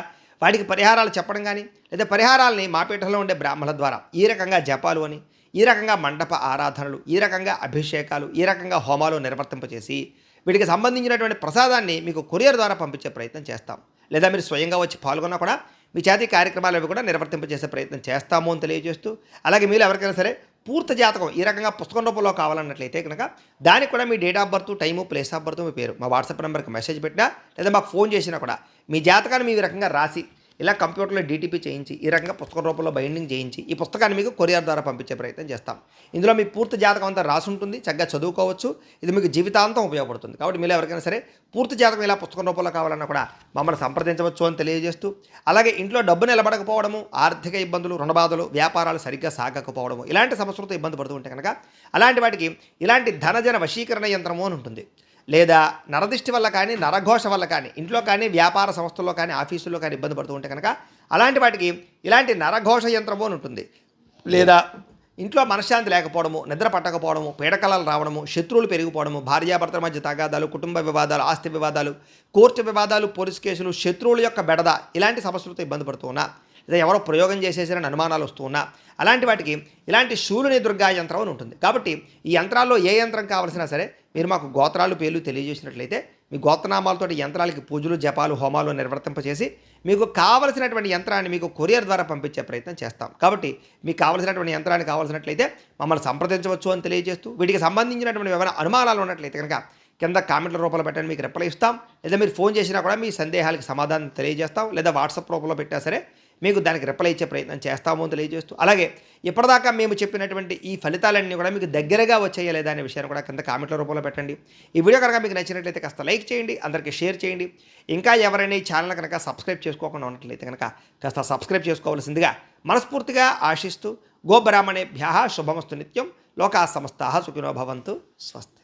వాటికి పరిహారాలు చెప్పడం కానీ, లేదా పరిహారాలని మా పీఠంలో ఉండే బ్రాహ్మణుల ద్వారా ఈ రకంగా జపాలు అని, ఈ రకంగా మండప ఆరాధనలు, ఈ రకంగా అభిషేకాలు, ఈ రకంగా హోమాలు నిర్వర్తింపచేసి వీటికి సంబంధించినటువంటి ప్రసాదాన్ని మీకు కొరియర్ ద్వారా పంపించే ప్రయత్నం చేస్తాం. లేదా మీరు స్వయంగా వచ్చి పాల్గొన్నా కూడా మీ చేతి కార్యక్రమాలు అవి కూడా నిర్వర్తింపజేసే ప్రయత్నం చేస్తాము అని తెలియజేస్తూ, అలాగే మీరు ఎవరికైనా సరే పూర్తి జాతకం ఈ రకంగా పుస్తకం రూపంలో కావాలన్నట్లయితే కనుక దానికి కూడా మీ date of birth, time, place of birth, మీ పేరు మా వాట్సాప్ నెంబర్కి మెసేజ్ పెట్టినా, లేదా మాకు ఫోన్ చేసినా కూడా మీ జాతకాన్ని మీ రకంగా రాసి ఇలా కంప్యూటర్లో డీటీపీ చేయించి ఈ రకంగా పుస్తక రూపంలో బైండింగ్ చేయించి ఈ పుస్తకాన్ని మీకు కొరియర్ ద్వారా పంపించే ప్రయత్నం చేస్తాం. ఇందులో మీ పూర్తి జాతకం అంతా రాసి ఉంటుంది. చక్కగా చదువుకోవచ్చు. ఇది మీకు జీవితాంతం ఉపయోగపడుతుంది. కాబట్టి మీరు ఎవరికైనా సరే పూర్తి జాతకం ఇలా పుస్తకం రూపంలో కావాలన్నా కూడా మమ్మల్ని సంప్రదించవచ్చు అని తెలియజేస్తూ, అలాగే ఇంట్లో డబ్బు నిలబడకపోవడము, ఆర్థిక ఇబ్బందులు, రుణబాధలు, వ్యాపారాలు సరిగ్గా సాగకపోవడము, ఇలాంటి సమస్యలతో ఇబ్బంది పడుతూ ఉంటే కనుక అలాంటి వాటికి ఇలాంటి ధనజన వశీకరణ యంత్రము అని ఉంటుంది. లేదా నరదిష్టి వల్ల కానీ, నరఘోష వల్ల కానీ, ఇంట్లో కానీ, వ్యాపార సంస్థల్లో కానీ, ఆఫీసుల్లో కానీ ఇబ్బంది పడుతూ ఉంటే కనుక అలాంటి వాటికి ఇలాంటి నరఘోష యంత్రము అని ఉంటుంది. లేదా ఇంట్లో మనశ్శాంతి లేకపోవడము, నిద్ర పట్టకపోవడము, పీడకలలు రావడము, శత్రువులు పెరిగిపోవడము, భార్యాభర్తల మధ్య తగాదాలు, కుటుంబ వివాదాలు, ఆస్తి వివాదాలు, కోర్టు వివాదాలు, పోలీసు కేసులు, శత్రువుల యొక్క బెడద, ఇలాంటి సమస్యలతో ఇబ్బంది పడుతూ ఉన్నా, లేదా ఎవరో ప్రయోగం చేసేసారని అనుమానాలు వస్తూ ఉన్నా, అలాంటి వాటికి ఇలాంటి శూలుని దుర్గా యంత్రం అని ఉంటుంది. కాబట్టి ఈ యంత్రాల్లో ఏ యంత్రం కావాల్సినా సరే మీరు మాకు గోత్రాలు, పేర్లు తెలియజేసినట్లయితే మీ గోత్రనామాలతో యంత్రాలకి పూజలు, జపాలు, హోమాలు నిర్వర్తింపచేసి మీకు కావలసినటువంటి యంత్రాన్ని మీకు కొరియర్ ద్వారా పంపించే ప్రయత్నం చేస్తాం. కాబట్టి మీకు కావలసినటువంటి యంత్రాన్ని కావాల్సినట్లయితే మమ్మల్ని సంప్రదించవచ్చు అని తెలియజేస్తూ, వీటికి సంబంధించినటువంటి ఏమైనా అనుమానాలు ఉన్నట్లయితే కనుక కింద కామెంట్ల రూపంలో పెట్టండి, మీకు రిప్లై ఇస్తాం. లేదా మీరు ఫోన్ చేసినా కూడా మీ సందేహాలకు సమాధానం తెలియజేస్తాం. లేదా వాట్సాప్ రూపంలో పెట్టినా సరే మీకు దానికి రిప్లై ఇచ్చే ప్రయత్నం చేస్తామో అని తెలియజేస్తూ, అలాగే ఇప్పటిదాకా మేము చెప్పినటువంటి ఈ ఫలితాలన్నీ కూడా మీకు దగ్గరగా వచ్చాయా లేదా అనే విషయాన్ని కూడా కింద కామెంట్ల రూపంలో పెట్టండి. ఈ వీడియో కనుక మీకు నచ్చినట్లయితే కాస్త లైక్ చేయండి, అందరికీ షేర్ చేయండి. ఇంకా ఎవరైనా ఈ ఛానల్ కనుక సబ్స్క్రైబ్ చేసుకోకుండా ఉన్నట్లయితే కనుక కాస్త సబ్స్క్రైబ్ చేసుకోవాల్సిందిగా మనస్ఫూర్తిగా ఆశిస్తూ, గోబ్రాహ్మణేభ్యः శుభమస్తు నిత్యం, లోకాः సమస్తాः సుఖినో భవంతు. స్వస్తి.